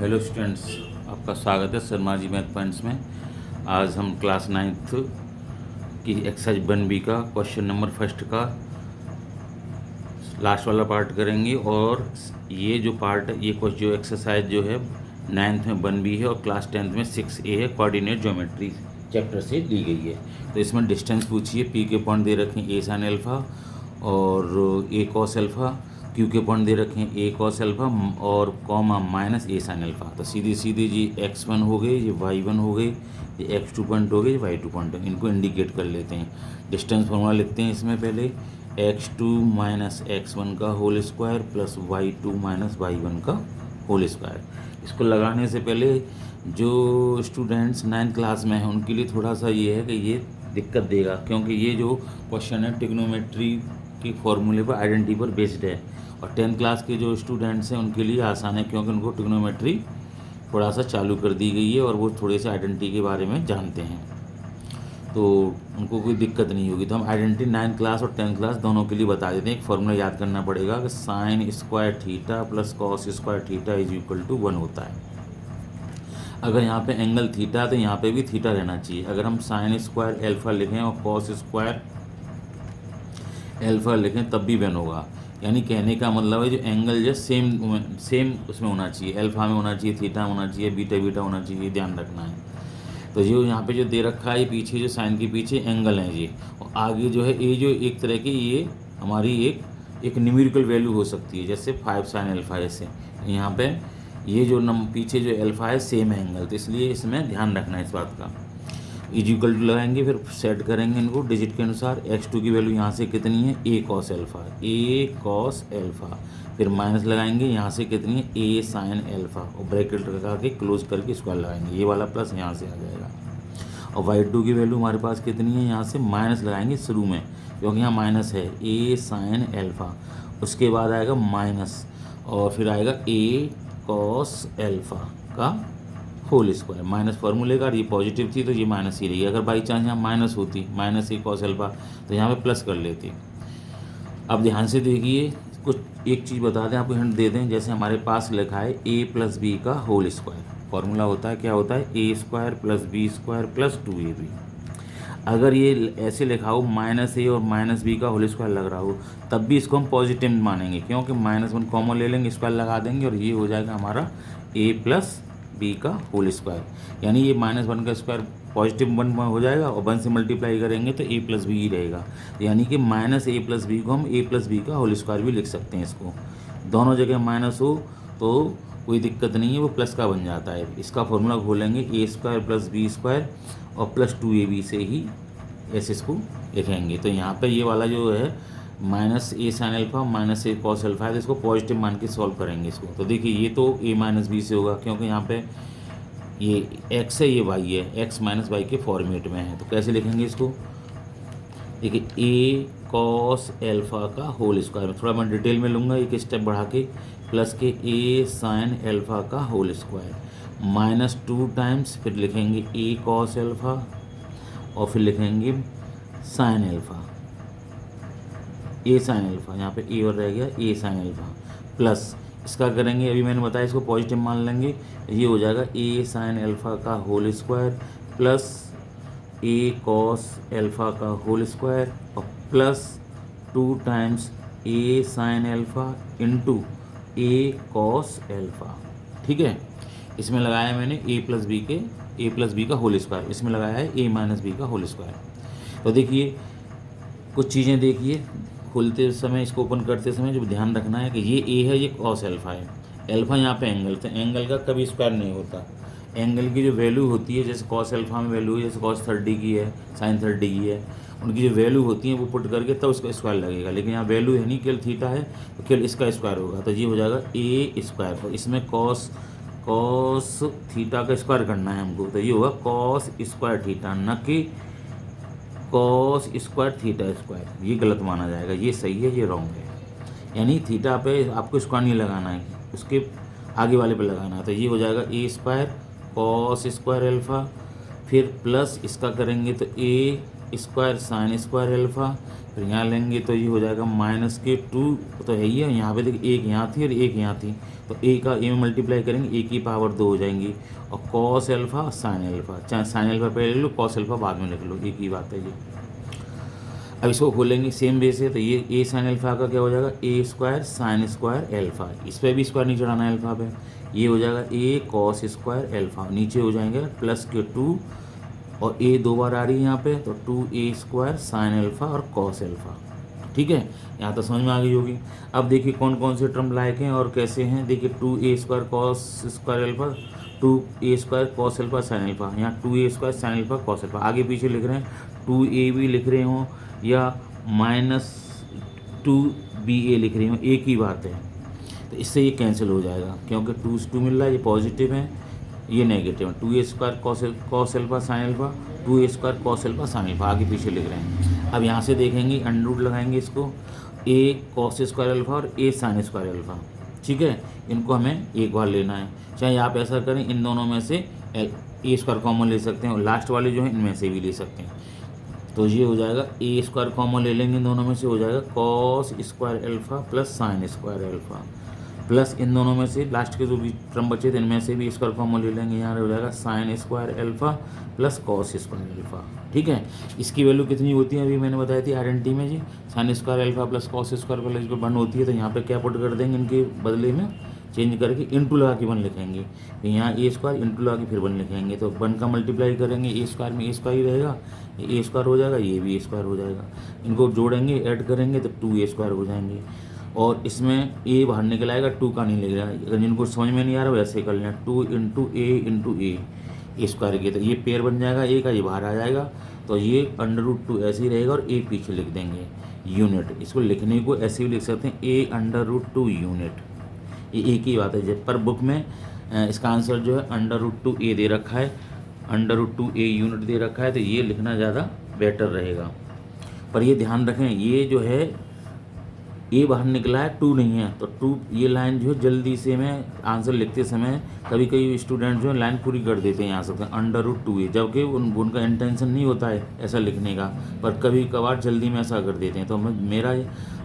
Hello students, आपका स्वागत है शर्मा जी मैथ पॉइंट्स में। आज हम क्लास 9th की एक्सरसाइज 1B का क्वेश्चन नंबर फर्स्ट का लास्ट वाला पार्ट करेंगे। और ये जो पार्ट ये कुछ जो एक्सरसाइज जो है 9th में 1B है और क्लास 10th में 6A है, कोऑर्डिनेट ज्योमेट्री चैप्टर से ली गई है। तो इसमें डिस्टेंस पूछिए, पी के पॉइंट दे रखे हैं ए साइन अल्फ़ा और ए कॉस अल्फ़ा, क्यू के पॉइंट दे रखे हैं ए कॉस अल्फ़ा और कॉमा माइनस ए साइन अल्फ़ा। तो सीधे सीधे जी x1 हो गए, ये y1 हो गए, ये x2 पॉइंट हो गए, ये y2 पॉइंट है। इनको इंडिकेट कर लेते हैं। डिस्टेंस फॉर्मूला लिखते हैं इसमें पहले x2 माइनस x1 का whole square plus y2 minus y1 का होल स्क्वायर। इसको लगाने से पहले जो स्टूडेंट्स 9th क्लास में हैं उनके लिए थोड़ा सा ये है कि ये दिक्कत देगा, क्योंकि ये जो क्वेश्चन है ट्रिग्नोमेट्री के फॉर्मूले पर आइडेंटिटी पर बेस्ड है। और 10th क्लास के जो स्टूडेंट्स हैं उनके लिए आसान है, क्योंकि उनको ट्रिग्नोमेट्री थोड़ा सा चालू कर दी गई है और वो थोड़े से आइडेंटिटी के बारे में जानते हैं, तो उनको कोई दिक्कत नहीं होगी। तो हम आइडेंटिटी 9th क्लास और 10th क्लास दोनों के लिए बता देते हैं। एक फॉर्मूला याद करना पड़ेगा कि sine square theta plus cos square theta is equal to 1 होता है। अगर यहाँ पे एंगल थीटा तो यहाँ पे भी थीटा रहना चाहिए। अगर हम साइन स्क्वायर अल्फ़ा लिखें और कॉस स्क्वायर अल्फ़ा लिखें तब भी 1 होगा। यानी कहने का मतलब है जो एंगल जो सेम उसमें होना चाहिए, अल्फ़ा में होना चाहिए, थीटा में होना चाहिए, बीटा बीटा होना चाहिए, ध्यान रखना है। तो जो यहाँ पे जो दे रखा है, ये पीछे जो साइन के पीछे एंगल है ये, और आगे जो है ये जो एक तरह की ये हमारी एक न्यूमेरिकल वैल्यू हो सकती है, जैसे 5 साइन अल्फ़ा। जैसे यहाँ पे ये जो पीछे जो अल्फ़ा है सेम एंगल, तो इसलिए इसमें ध्यान रखना है इस बात का। इक्वल टू लगाएंगे, फिर सेट करेंगे इनको डिजिट के अनुसार। x2 की वैल्यू यहाँ से कितनी है, a cos alpha, a cos alpha, फिर माइनस लगाएंगे यहाँ से कितनी है, a साइन अल्फ़ा, और ब्रैकेट लगा के क्लोज करके स्क्वायर लगाएंगे, ये वाला प्लस यहाँ से आ जाएगा। और y2 की वैल्यू हमारे पास कितनी है, यहाँ से माइनस लगाएंगे शुरू में, क्योंकि यहाँ माइनस है, a साइन अल्फ़ा, उसके बाद आएगा माइनस और फिर आएगा a कॉस अल्फ़ा का होल स्क्वायर। माइनस फार्मूले का, ये पॉजिटिव थी तो ये माइनस ही रही। अगर बाई चांस यहाँ माइनस होती, माइनस ए कॉस अल्फ़ा, तो यहाँ पे प्लस कर लेती। अब ध्यान से देखिए, कुछ एक चीज़ बता दें, आपको हिंट दे दें। जैसे हमारे पास लिखा है a प्लस बी का होल स्क्वायर, फार्मूला होता है क्या होता है, a square plus b square plus 2ab। अगर ये ऐसे लिखा हो माइनस ए और माइनस बी का होल स्क्वायर लग रहा हो, तब भी इसको हम पॉजिटिव मानेंगे, क्योंकि -1 कॉमन ले लेंगे, स्क्वायर लगा देंगे और ये हो जाएगा हमारा a प्लस बी का होल स्क्वायर। यानी ये -1 का स्क्वायर पॉजिटिव 1 हो जाएगा और 1 से मल्टीप्लाई करेंगे तो a प्लस बी ही रहेगा। यानी कि -a प्लस बी को हम a प्लस बी का होल स्क्वायर भी लिख सकते हैं। इसको दोनों जगह माइनस हो तो कोई दिक्कत नहीं है, वो प्लस का बन जाता है। इसका फॉर्मूला खोलेंगे a square plus b square और प्लस 2ab से ही ऐसे इसको लिखेंगे। तो यहाँ पे ये वाला जो है माइनस ए साइन अल्फ़ा माइनस ए कॉस अल्फ़ा है, तो इसको पॉजिटिव मान के सॉल्व करेंगे इसको। तो देखिए ये तो a माइनस बी से होगा, क्योंकि यहाँ पे ये x है, ये y है, x माइनस वाई के फॉर्मेट में है। तो कैसे लिखेंगे इसको, देखिए a कॉस अल्फ़ा का होल स्क्वायर, थोड़ा मैं डिटेल में लूँगा एक स्टेप बढ़ा के, प्लस के a साइन अल्फ़ा का होल स्क्वायर -2 टाइम्स, फिर लिखेंगे a कॉस अल्फ़ा और फिर लिखेंगे साइन अल्फ़ा, ए साइन अल्फ़ा, यहाँ पे ए और रह गया, ए साइन अल्फ़ा प्लस इसका करेंगे, अभी मैंने बताया इसको पॉजिटिव मान लेंगे, ये हो जाएगा ए साइन अल्फ़ा का होल स्क्वायर प्लस ए कॉस अल्फ़ा का होल स्क्वायर और प्लस 2 टाइम्स ए साइन अल्फ़ा इंटू ए कॉस अल्फ़ा। ठीक है, इसमें लगाया मैंने a प्लस बी का होल स्क्वायर, इसमें लगाया है a माइनस बी का होल स्क्वायर। तो देखिए कुछ चीज़ें देखिए, खोलते समय इसको ओपन करते समय जो ध्यान रखना है कि ये a है, ये कॉस अल्फ़ा है, अल्फ़ा यहाँ पे एंगल, तो एंगल का कभी स्क्वायर नहीं होता। एंगल की जो वैल्यू होती है, जैसे कॉस अल्फ़ा में वैल्यू है, जैसे कॉस 30 की है, साइन 30 की है, उनकी जो वैल्यू होती है वो पुट करके तब उसका स्क्वायर लगेगा। लेकिन यहाँ वैल्यू है नहीं, केवल थीटा है, तो केवल इसका स्क्वायर होगा, तो ये हो जाएगा a स्क्वायर। और इसमें कॉस थीटा का स्क्वायर करना है हमको, तो ये होगा कॉस स्क्वायर थीटा, न कि कॉस स्क्वायर थीटा स्क्वायर। ये गलत माना जाएगा, ये सही है, ये रॉन्ग है। यानी थीटा पे आपको स्क्वायर नहीं लगाना है, उसके आगे वाले पे लगाना है। तो ये हो जाएगा a square cos square alpha, फिर प्लस इसका करेंगे तो a square sine square alpha, फिर यहाँ लेंगे तो ये हो जाएगा माइनस के 2 तो है ही है, यहाँ पे देखिए एक यहाँ थी और एक यहाँ थी, तो ए का ए में मल्टीप्लाई करेंगे, ए की पावर 2 हो जाएंगी, और कॉस अल्फ़ा साइन अल्फ़ा, चाहे साइन अल्फ़ा पहले लिख लो, कॉस अल्फ़ा बाद में लिख लो, एक ही बात है ये। अब इसको खोलेंगे सेम वे से, तो ये ए साइन अल्फ़ा का क्या हो जाएगा, ए स्क्वायर साइन स्क्वायर अल्फ़ा, इस पर भी स्क्वायर नहीं चढ़ाना है अल्फ़ा पे, ये हो जाएगा ए कॉस स्क्वायर अल्फ़ा, नीचे हो जाएंगे प्लस के 2 और ए 2 बार आ रही है यहाँ पे, तो 2a स्क्वायर साइन अल्फ़ा और कॉस अल्फ़ा। ठीक है, यहाँ तो समझ में आ गई होगी। अब देखिए कौन कौन से टर्म लायक हैं और कैसे हैं। देखिए 2a square cos square alpha, 2a square cos alpha sine alpha, यहाँ 2a square sine alpha cos alpha, आगे पीछे लिख रहे हैं 2a भी लिख रहे हों या माइनस 2ba लिख रहे हों, एक ही बात है। तो इससे ये कैंसिल हो जाएगा, क्योंकि 2 से 2 मिल रहा है, ये पॉजिटिव है, ये नेगेटिव है। 2a square cos alpha sine alpha, 2a square cos alpha sine alpha, आगे पीछे लिख रहे हैं। अब यहाँ से देखेंगे अंडर रूट लगाएंगे इसको, a कॉस स्क्वायर अल्फ़ा और a साइन स्क्वायर अल्फ़ा। ठीक है, इनको हमें एक बार लेना है, चाहे आप ऐसा करें इन दोनों में से a स्क्वायर कॉमन ले सकते हैं और लास्ट वाले जो है इनमें से भी ले सकते हैं। तो ये हो जाएगा a स्क्वायर कॉमन ले लेंगे, इन दोनों में से हो जाएगा cos square alpha plus sine square alpha, plus इन दोनों में से लास्ट के जो भी टर्म बचे थे इनमें से भी स्क्वायर कॉमन ले लेंगे, यहाँ हो जाएगा sign square alpha plus cos square alpha. ठीक है, इसकी वैल्यू कितनी होती है अभी मैंने बताई थी आइडेंटिटी में जी, sine square alpha plus cos square plus 1 होती है, तो यहाँ पे क्या पुट कर देंगे, इनके बदले में चेंज करके इंटू लगा के 1 लिखेंगे, तो यहाँ ए स्क्वायर इंटू लगा के फिर 1 लिखेंगे, तो 1 का मल्टीप्लाई करेंगे ए स्क्वायर में ए स्क्वायर ही रहेगा, ये ए स्क्वायर हो जाएगा, ये भी ए स्क्वायर हो जाएगा, इनको जोड़ेंगे ऐड करेंगे तो 2a स्क्वायर हो जाएंगे, और इसमें a बाहर निकल आएगा, 2 का नहीं लगेगा। अगर जिनको समझ में नहीं आ रहा वैसे कर लेना, 2 इंटू ए स्क्वायर के, तो ये पेयर बन जाएगा a का, ये बाहर आ जाएगा, तो ये अंडर रूट 2 ऐसे ही रहेगा और a पीछे लिख देंगे यूनिट। इसको लिखने को ऐसे भी लिख सकते हैं a अंडर रूट 2 यूनिट, ये एक ही बात है। जब पर बुक में इसका आंसर जो है अंडर रूट 2a दे रखा है, अंडर रूट 2a यूनिट दे रखा है, तो ये लिखना ज़्यादा बेटर रहेगा। पर ये ध्यान रखें, ये जो है ए बाहर निकला है, 2 नहीं है, तो 2 ये लाइन जो है जल्दी से मैं आंसर लिखते समय कभी कभी स्टूडेंट जो है लाइन पूरी कर देते हैं यहाँ से अंडर रूट 2a, जबकि उनका इंटेंशन नहीं होता है ऐसा लिखने का, पर कभी कभार जल्दी में ऐसा कर देते हैं। तो मेरा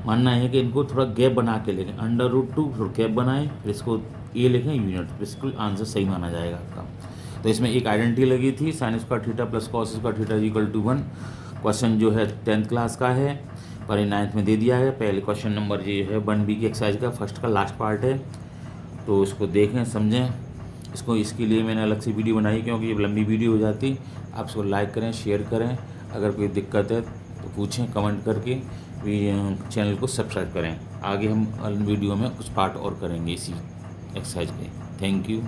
मानना है कि इनको थोड़ा गैप बना के लिखें, अंडर रूट 2 फिर गैप बनाएं, फिर इसको ए लिखें यूनिट, बिल्कुल आंसर सही माना जाएगा आपका। तो इसमें एक आइडेंटिटी लगी थी, sine square theta plus cos square theta equal to 1। Question जो है 10th क्लास का है, पर 9th में दे दिया है। पहले क्वेश्चन नंबर ये है 1B की एक्सरसाइज का फर्स्ट का लास्ट पार्ट है, तो इसको देखें समझें। इसको इसके लिए मैंने अलग से वीडियो बनाई, क्योंकि ये लंबी वीडियो हो जाती। आप इसको लाइक करें, शेयर करें, अगर कोई दिक्कत है तो पूछें कमेंट करके, चैनल को सब्सक्राइब करें। आगे हम वीडियो में कुछ पार्ट और करेंगे इसी एक्सरसाइज के। Thank you.